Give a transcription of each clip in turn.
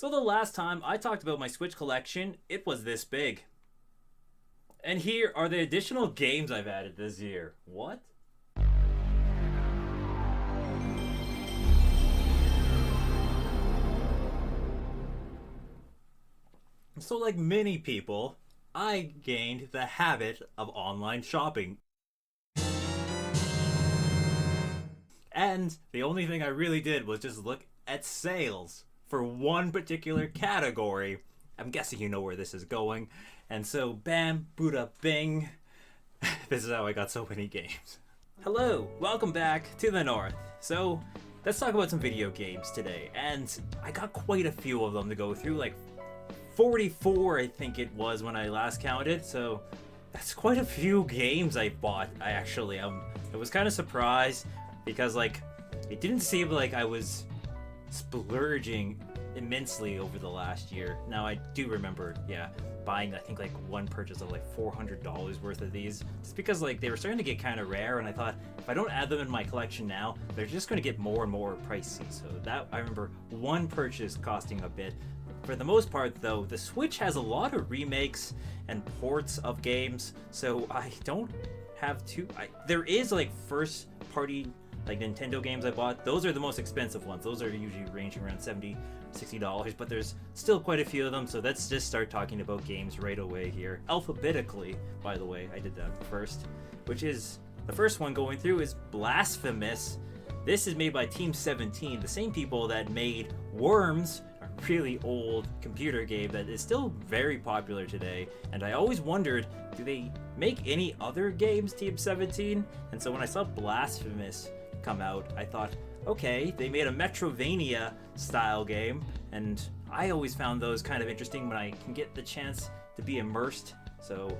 So the last time I talked about my Switch collection, it was this big. And here are the additional games I've added this year. What? So like many people, I gained the habit of online shopping. And the only thing I really did was just look at sales for one particular category. I'm guessing you know where this is going. And so, bam, Buddha, bing. This is how I got so many games. Hello, welcome back to the North. So, let's talk about some video games today. And I got quite a few of them to go through, like 44 I think it was when I last counted. So, that's quite a few games I bought. I was kind of surprised because like it didn't seem like I was splurging immensely over the last year. Now I do remember, buying I think like one purchase of like $400 worth of these, just because like they were starting to get kind of rare, and I thought if I don't add them in my collection now, they're just going to get more and more pricey. So that I remember one purchase costing a bit. For the most part though, the Switch has a lot of remakes and ports of games, so I don't have to. There is like first party like Nintendo games I bought. Those are the most expensive ones. Those are usually ranging around $70-$60, but there's still quite a few of them, so let's just start talking about games right away here. Alphabetically, by the way, I did that first, which is, the first one going through is Blasphemous. This is made by Team 17, the same people that made Worms, a really old computer game that is still very popular today, and I always wondered, do they make any other games, Team 17? And so when I saw Blasphemous come out, I thought, okay, they made a Metroidvania style game, and I always found those kind of interesting when I can get the chance to be immersed. So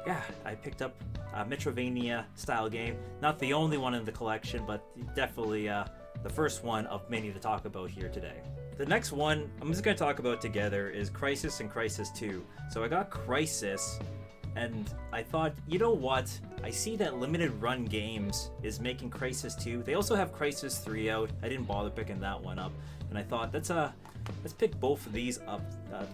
yeah, I picked up a Metroidvania style game. Not the only one in the collection, but definitely the first one of many to talk about here today. The next one I'm just going to talk about together is Crysis and Crysis 2. So I got Crysis, and I thought, you know what? I see that Limited Run Games is making Crysis 2. They also have Crysis 3 out. I didn't bother picking that one up. And I thought, let's pick both of these up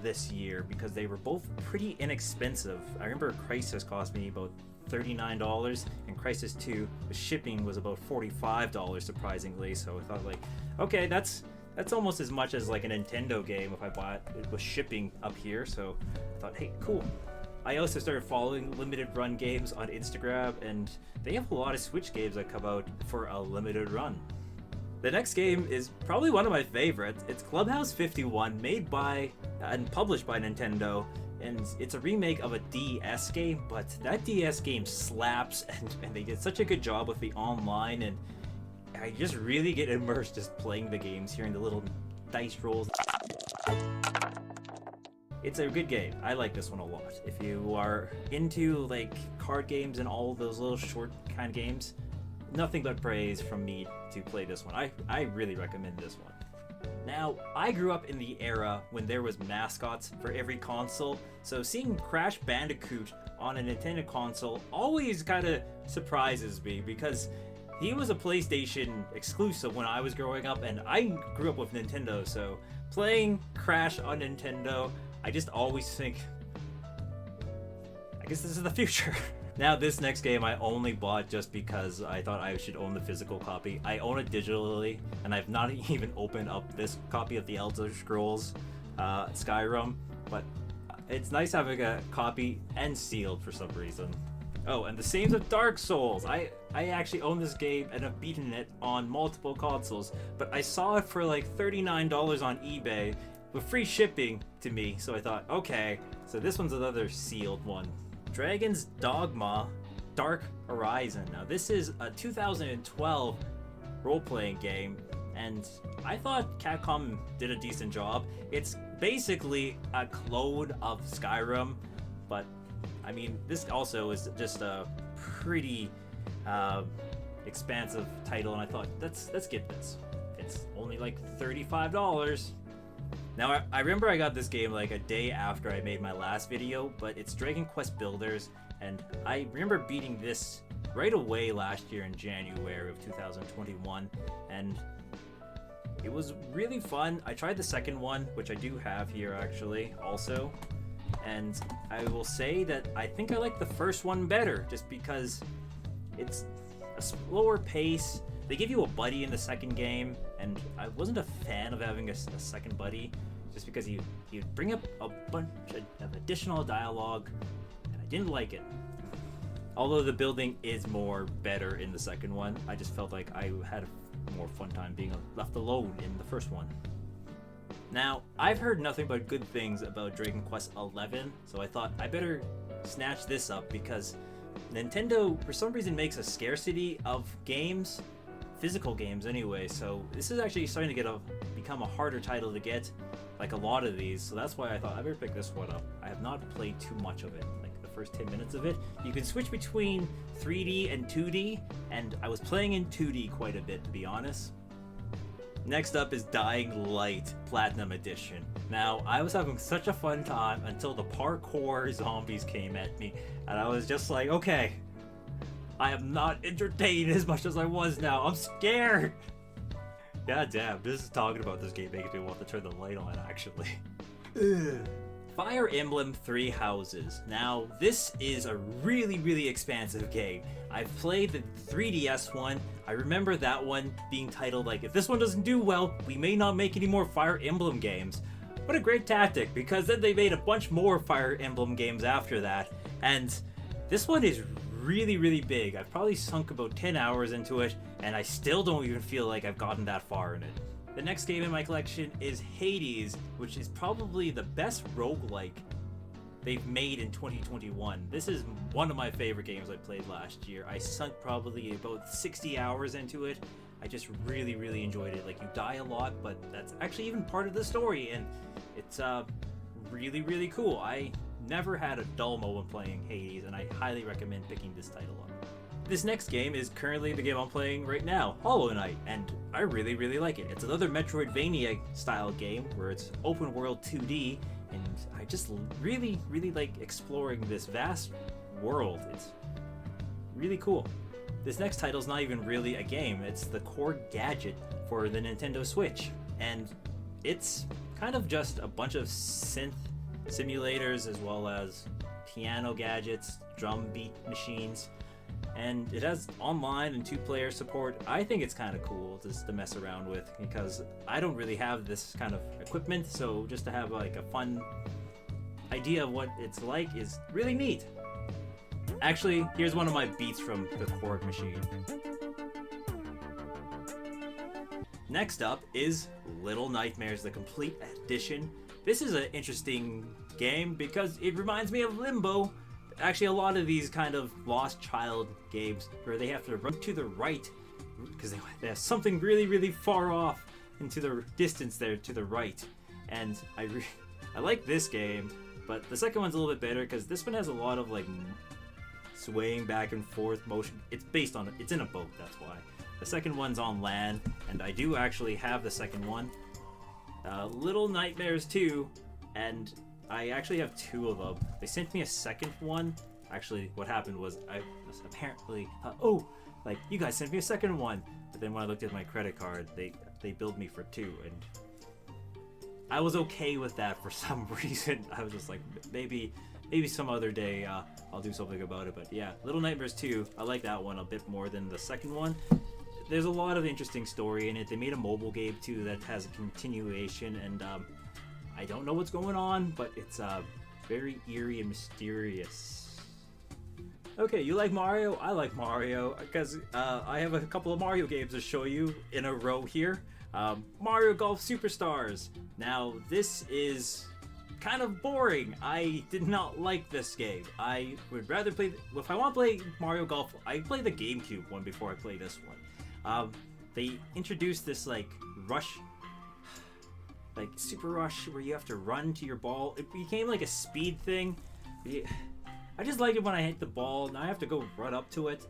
this year because they were both pretty inexpensive. I remember Crysis cost me about $39, and Crysis 2, the shipping was about $45, surprisingly. So I thought, like, okay, that's almost as much as like a Nintendo game if I bought it with shipping up here. So I thought, hey, cool. I also started following Limited Run Games on Instagram, and they have a lot of Switch games that come out for a limited run. The next game is probably one of my favorites. It's Clubhouse 51, made by and published by Nintendo, and it's a remake of a DS game, but that DS game slaps, and they did such a good job with the online, and I just really get immersed just playing the games, hearing the little dice rolls. It's a good game. I like this one a lot. If you are into like card games and all those little short kind of games, nothing but praise from me to play this one. I really recommend this one. Now, I grew up in the era when there was mascots for every console, so seeing Crash Bandicoot on a Nintendo console always kind of surprises me because he was a PlayStation exclusive when I was growing up, and I grew up with Nintendo, so playing Crash on Nintendo, I just always think, I guess this is the future. Now, this next game I only bought just because I thought I should own the physical copy. I own it digitally, and I've not even opened up this copy of the Elder Scrolls Skyrim, but it's nice having a copy and sealed for some reason. Oh, and the same with Dark Souls. I actually own this game and have beaten it on multiple consoles, but I saw it for like $39 on eBay with free shipping to me, so I thought, okay, so this one's another sealed one. Dragon's Dogma Dark Arisen. Now this is a 2012 role-playing game, and I thought Capcom did a decent job. It's basically a clone of Skyrim, but I mean, this also is just a pretty expansive title, and I thought, let's get this. It's only like $35. Now, I remember I got this game like a day after I made my last video, but it's Dragon Quest Builders, and I remember beating this right away last year in January of 2021, and it was really fun. I tried the second one, which I do have here actually, also. And I will say that I think I like the first one better, just because it's a slower pace. They give you a buddy in the second game, and I wasn't a fan of having a second buddy, just because you'd bring up a bunch of additional dialogue, and I didn't like it. Although the building is better in the second one, I just felt like I had a more fun time being left alone in the first one. Now, I've heard nothing but good things about Dragon Quest XI, so I thought I better snatch this up because Nintendo, for some reason, makes a scarcity of games, physical games anyway, so this is actually starting to become a harder title to get, like a lot of these, so that's why I thought I better pick this one up. I have not played too much of it, like the first 10 minutes of it. You can switch between 3D and 2D, and I was playing in 2D quite a bit, to be honest. Next up is Dying Light Platinum Edition. Now, I was having such a fun time until the parkour zombies came at me, and I was just like, okay, I am not entertained as much as I was now. I'm scared! God damn, just talking about this game making me want to turn the light on, actually. Fire Emblem Three Houses. Now, this is a really, really expansive game. I've played the 3DS one. I remember that one being titled like, if this one doesn't do well, we may not make any more Fire Emblem games. What a great tactic, because then they made a bunch more Fire Emblem games after that. And this one is really, really big. I've probably sunk about 10 hours into it, and I still don't even feel like I've gotten that far in it. The next game in my collection is Hades, which is probably the best roguelike they've made in 2021. This is one of my favorite games I played last year. I sunk probably about 60 hours into it. I just really, really enjoyed it. Like, you die a lot, but that's actually even part of the story, and it's really, really cool. I never had a dull moment playing Hades, and I highly recommend picking this title up. This next game is currently the game I'm playing right now, Hollow Knight, and I really, really like it. It's another Metroidvania style game where it's open world 2D, and I just really, really like exploring this vast world. It's really cool. This next title is not even really a game, it's the Korg Gadget for the Nintendo Switch, and it's kind of just a bunch of synth simulators as well as piano gadgets, drum beat machines, and it has online and 2-player support. I think it's kind of cool just to mess around with because I don't really have this kind of equipment, so just to have like a fun idea of what it's like is really neat. Actually, here's one of my beats from the Korg machine. Next up is Little Nightmares, the Complete Edition. This is an interesting game because it reminds me of Limbo. Actually, a lot of these kind of lost child games where they have to run to the right because they have something really, really far off into the distance there to the right. And I like this game, but the second one's a little bit better because this one has a lot of like swaying back and forth motion. It's in a boat, that's why. The second one's on land, and I do actually have the second one. Little Nightmares 2, and I actually have 2 of them. They sent me a second one. Actually, what happened was I was apparently, like, you guys sent me a second one. But then when I looked at my credit card, they billed me for 2, and I was okay with that for some reason. I was just like, maybe some other day I'll do something about it. But yeah, Little Nightmares 2, I like that one a bit more than the second one. There's a lot of interesting story in it. They made a mobile game too that has a continuation, and I don't know what's going on, but it's very eerie and mysterious. Okay, you like Mario? I like Mario, because I have a couple of Mario games to show you in a row here. Mario Golf Superstars. Now, this is kind of boring. I did not like this game. I would rather play, if I want to play Mario Golf, I play the GameCube one before I play this one. They introduced this like rush, like super rush, where you have to run to your ball. It became like a speed thing. I just like it when I hit the ball and I have to go run up to it.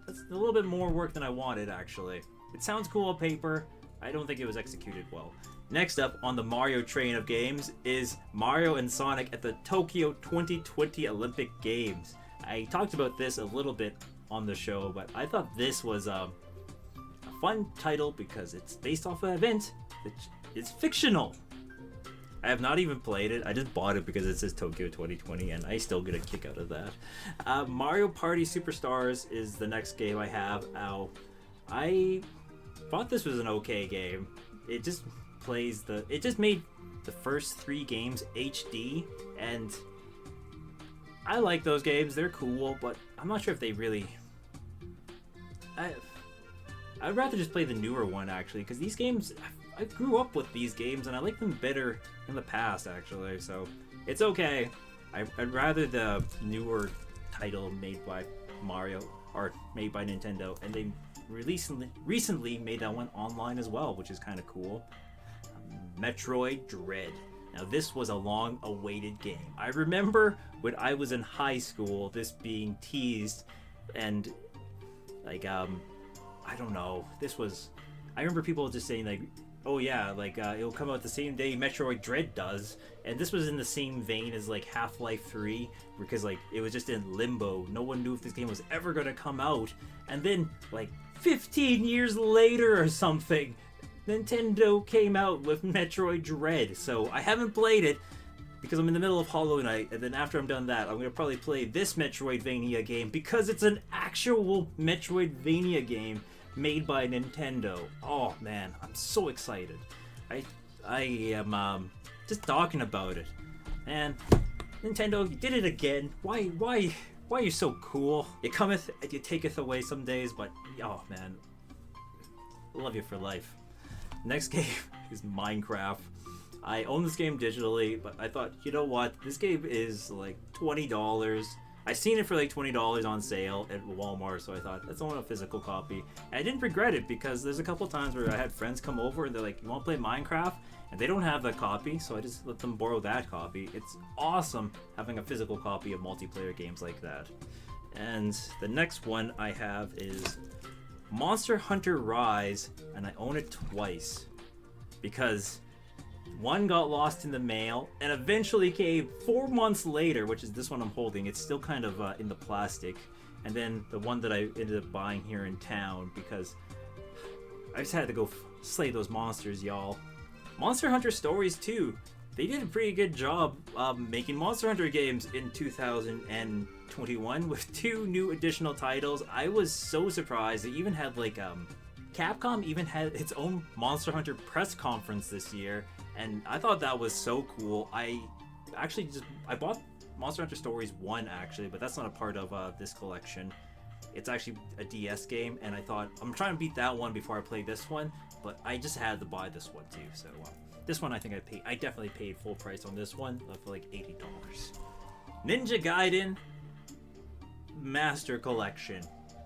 That's a little bit more work than I wanted, actually. It sounds cool on paper. I don't think it was executed well. Next up on the Mario train of games is Mario and Sonic at the Tokyo 2020 Olympic Games. I talked about this a little bit on the show, but I thought this was a fun title because it's based off an event It's fictional. I have not even played it. I just bought it because it says Tokyo 2020, and I still get a kick out of that. Mario Party Superstars is the next game I have out. I thought this was an okay game. It just made the first 3 games HD, and I like those games. They're cool, but I'm not sure if they really... I'd rather just play the newer one, actually, because these games... I grew up with these games, and I like them better in the past, actually, so it's okay. I'd rather the newer title made by Mario, or made by Nintendo, and they recently made that one online as well, which is kind of cool. Metroid Dred. Now, this was a long-awaited game. I remember when I was in high school, this being teased, and, like, I don't know, I remember people just saying, like, oh yeah, like, it'll come out the same day Metroid Dred does, and this was in the same vein as, like, Half-Life 3, because, like, it was just in limbo. No one knew if this game was ever gonna come out, and then, like, 15 years later or something, Nintendo came out with Metroid Dred. So I haven't played it because I'm in the middle of Hollow Knight, and then after I'm done that, I'm gonna probably play this Metroidvania game because it's an actual Metroidvania game made by Nintendo. Oh man, I'm so excited. I am just talking about it. And Nintendo, you did it again. Why are you so cool? It cometh and you taketh away some days, but oh man, I love you for life. Next game is Minecraft. I own this game digitally, but I thought, you know what? This game is like $20. I seen it for like $20 on sale at Walmart, so I thought, let's own a physical copy. And I didn't regret it because there's a couple times where I had friends come over and they're like, you want to play Minecraft? And they don't have the copy, so I just let them borrow that copy. It's awesome having a physical copy of multiplayer games like that. And the next one I have is Monster Hunter Rise, and I own it twice because one got lost in the mail and eventually came 4 months later, which is this one I'm holding. It's still kind of in the plastic. And then the one that I ended up buying here in town because I just had to go slay those monsters, y'all. Monster Hunter Stories 2. They did a pretty good job making Monster Hunter games in 2021 with 2 new additional titles. I was so surprised. They even had like Capcom even had its own Monster Hunter press conference this year, and I thought that was so cool. I bought Monster Hunter Stories 1 actually, but that's not a part of this collection. It's actually a DS game, and I thought I'm trying to beat that one before I play this one, but I just had to buy this one too. So this one I think I definitely paid full price on this one for like $80. Ninja Gaiden Master Collection.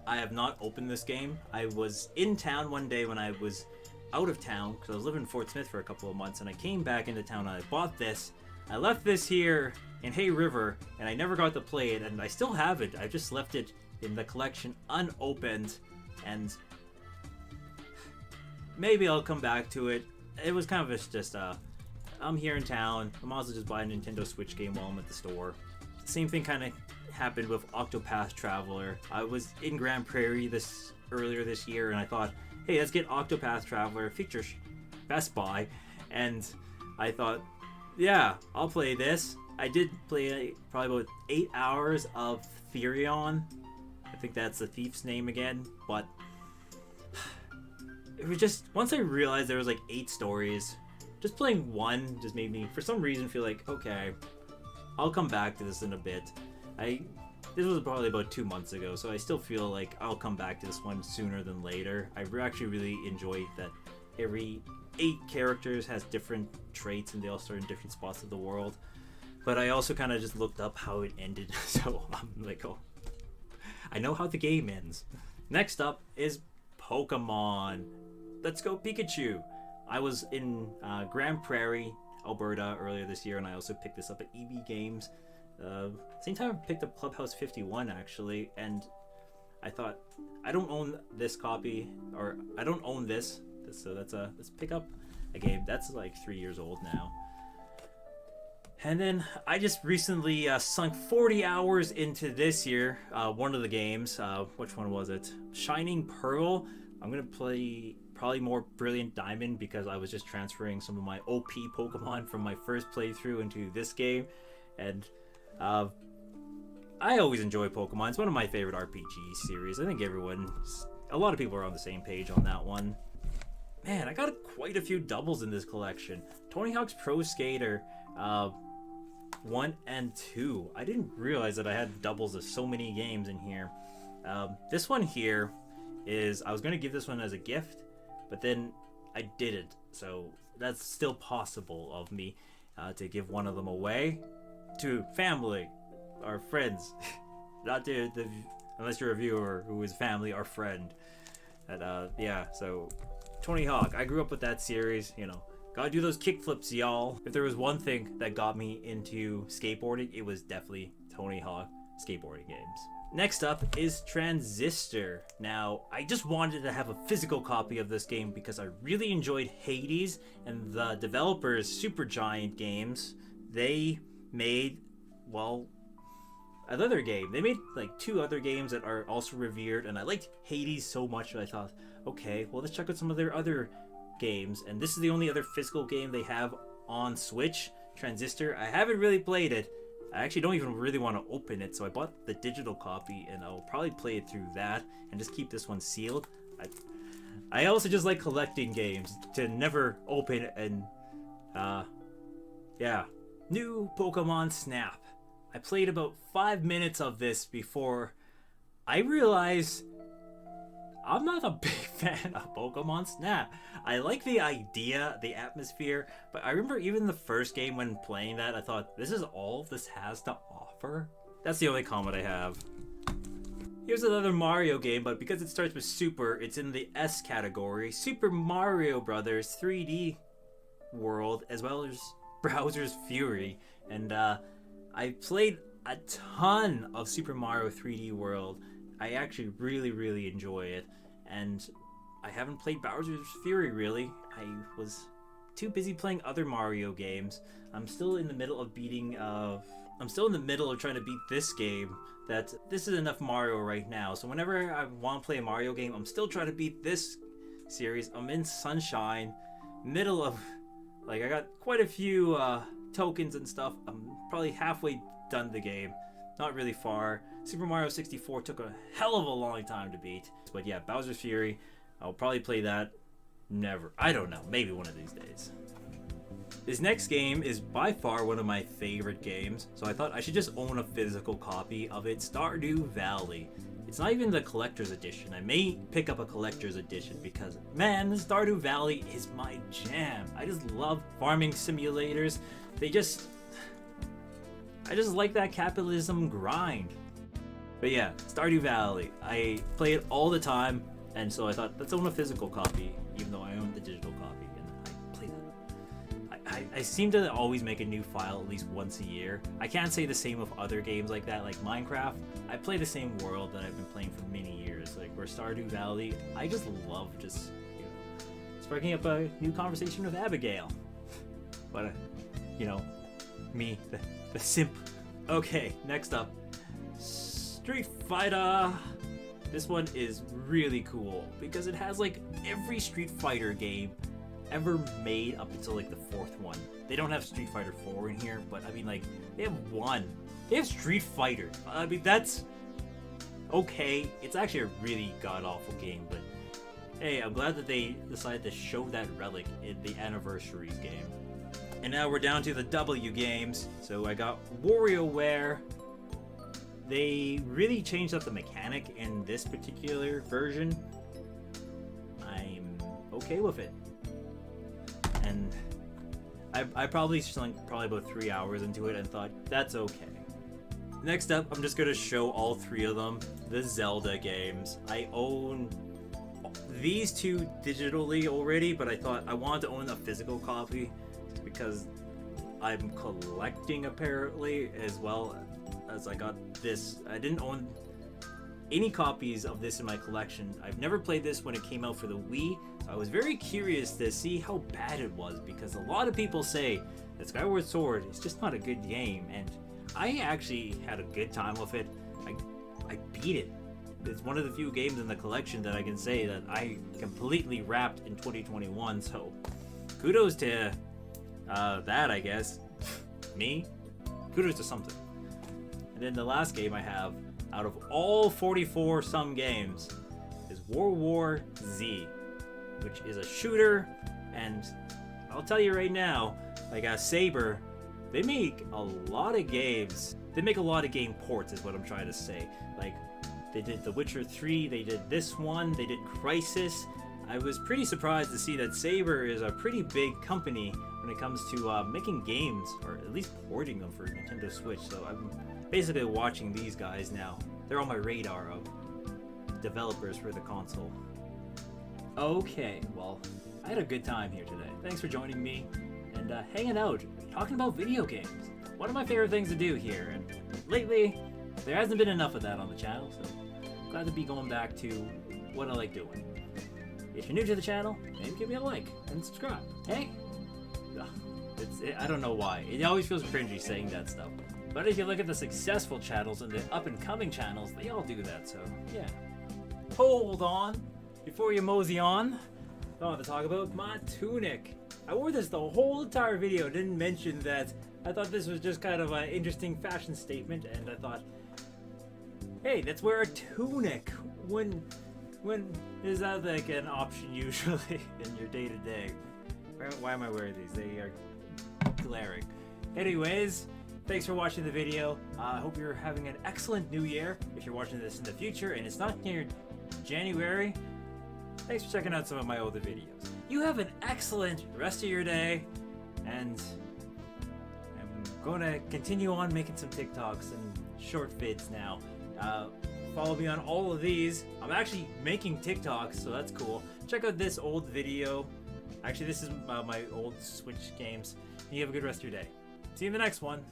I have not opened this game. I was in town one day when I was out of town because I was living in Fort Smith for a couple of months, and I came back into town and I bought this. I left this here in Hay River, and I never got to play it, and I still have it. I just left it in the collection unopened, and maybe I'll come back to it. It was kind of just I'm here in town, I might as well just buy a Nintendo Switch game while I'm at the store. Same thing kind of happened with Octopath Traveler. I was in Grand Prairie earlier this year, and I thought, hey, let's get Octopath Traveler, feature Best Buy, and I thought, yeah, I'll play this. I did play probably about 8 hours of Therion. I think that's the thief's name again, but it was just, once I realized there was like 8 stories, just playing one just made me, for some reason, feel like, okay, I'll come back to this in a bit. This was probably about 2 months ago, so I still feel like I'll come back to this one sooner than later. I actually really enjoy that every 8 characters has different traits and they all start in different spots of the world. But I also kind of just looked up how it ended, so I'm like, oh, I know how the game ends. Next up is Pokemon. Let's go Pikachu. I was in Grand Prairie, Alberta earlier this year, and I also picked this up at EB Games. Same time I picked up Clubhouse 51 actually, and I thought, I don't own this copy, or I don't own this, so let's pick up a game that's like 3 years old now. And then I just recently sunk 40 hours into this one of the games. Which one was it? Shining Pearl. I'm gonna play probably more Brilliant Diamond because I was just transferring some of my OP Pokemon from my first playthrough into this game. And I always enjoy Pokemon. It's one of my favorite RPG series. I think a lot of people are on the same page on that one. Man, I got quite a few doubles in this collection. Tony Hawk's Pro Skater 1 and 2. I didn't realize that I had doubles of so many games in here. This one here is, I was going to give this one as a gift, but then I didn't. So that's still possible of me to give one of them away to family or friends. Not to unless you're a viewer who is family or friend. Yeah, so Tony Hawk, I grew up with that series, you know. Gotta do those kickflips, y'all. If there was one thing that got me into skateboarding, it was definitely Tony Hawk skateboarding games. Next up is Transistor. Now, I just wanted to have a physical copy of this game because I really enjoyed Hades, and the developers, Supergiant Games, they made, well, another game. They made like 2 other games that are also revered, and I liked Hades so much that I thought, okay, well, let's check out some of their other games. And this is the only other physical game they have on Switch, Transistor. I haven't really played it. I actually don't even really want to open it, so I bought the digital copy, and I'll probably play it through that and just keep this one sealed. I also just like collecting games to never open, and yeah. New Pokemon Snap. I played about 5 minutes of this before I realized I'm not a big fan of Pokemon Snap. I like the idea, the atmosphere, but I remember even the first game when playing that, I thought, this is all this has to offer? That's the only comment I have. Here's another Mario game, but because it starts with Super, it's in the S category. Super Mario Brothers 3D World, as well as Bowser's Fury. And I played a ton of Super Mario 3D World. I actually really enjoy it, and I haven't played Bowser's Fury really. I was too busy playing other Mario games. I'm still in the middle of trying to beat this game. This is enough Mario right now. So whenever I want to play a Mario game, I'm still trying to beat this series. I'm in Sunshine, middle of, like, I got quite a few tokens and stuff. I'm probably halfway done the game. Not really far. Super Mario 64 took a hell of a long time to beat. But yeah, Bowser's Fury, I'll probably play that. Never. I don't know. Maybe one of these days. This next game is by far one of my favorite games, so I thought I should just own a physical copy of it. Stardew Valley. It's not even the collector's edition. I may pick up a collector's edition because, man, Stardew Valley is my jam. I just love farming simulators. I just like that capitalism grind. But yeah, Stardew Valley. I play it all the time, and so I thought, let's own a physical copy, even though I own the digital copy, and I play that. I seem to always make a new file at least once a year. I can't say the same of other games like that, like Minecraft. I play the same world that I've been playing for many years, like where Stardew Valley, I just love just, you know, sparking up a new conversation with Abigail. But, you know, me, the simp. Okay, next up, Street Fighter. This one is really cool because it has like every Street Fighter game ever made up until like the 4th one. They don't have Street Fighter 4 in here, but I mean, like, they have one. They have Street Fighter. I mean, that's okay. It's actually a really god-awful game, but hey, I'm glad that they decided to show that relic in the Anniversaries game. And now we're down to the W games. So I got WarioWare. They really changed up the mechanic in this particular version. I'm okay with it. And I probably sunk about 3 hours into it and thought, that's okay. Next up, I'm just going to show all 3 of them. The Zelda games. I own these 2 digitally already, but I thought I wanted to own a physical copy because I'm collecting apparently, as well as I got this. I didn't own any copies of this in my collection. I've never played this when it came out for the Wii, so I was very curious to see how bad it was, because a lot of people say that Skyward Sword is just not a good game, and I actually had a good time with it. I beat it it's one of the few games in the collection that I can say that I completely wrapped in 2021. So kudos to that, I guess. Me? Kudos to something. And then the last game I have, out of all 44 some games, is World War Z, which is a shooter, and I'll tell you right now, like Saber, they make a lot of games. They make a lot of game ports, is what I'm trying to say. Like, they did The Witcher 3, they did this one, they did Crysis. I was pretty surprised to see that Saber is a pretty big company when it comes to making games, or at least porting them for Nintendo Switch. So I'm basically watching these guys now. They're on my radar of developers for the console. Okay, well, I had a good time here today. Thanks for joining me and hanging out, talking about video games. One of my favorite things to do here, and lately, there hasn't been enough of that on the channel, so glad to be going back to what I like doing. If you're new to the channel, maybe give me a like and subscribe. Hey! I don't know why. It always feels cringy saying that stuff. But if you look at the successful channels and the up-and-coming channels, they all do that, so yeah. Hold on! Before you mosey on, I want to talk about my tunic. I wore this the whole entire video, didn't mention that. I thought this was just kind of an interesting fashion statement, and I thought, hey, let's wear a tunic. When is that like an option usually in your day-to-day? Why am I wearing these? They are glaring. Anyways, thanks for watching the video. I hope you're having an excellent new year. If you're watching this in the future and it's not near January, thanks for checking out some of my older videos. You have an excellent rest of your day, and I'm going to continue on making some TikToks and short vids now. Follow me on all of these. I'm actually making TikToks, so that's cool. Check out this old video. Actually, this is my old Switch games. You have a good rest of your day. See you in the next one.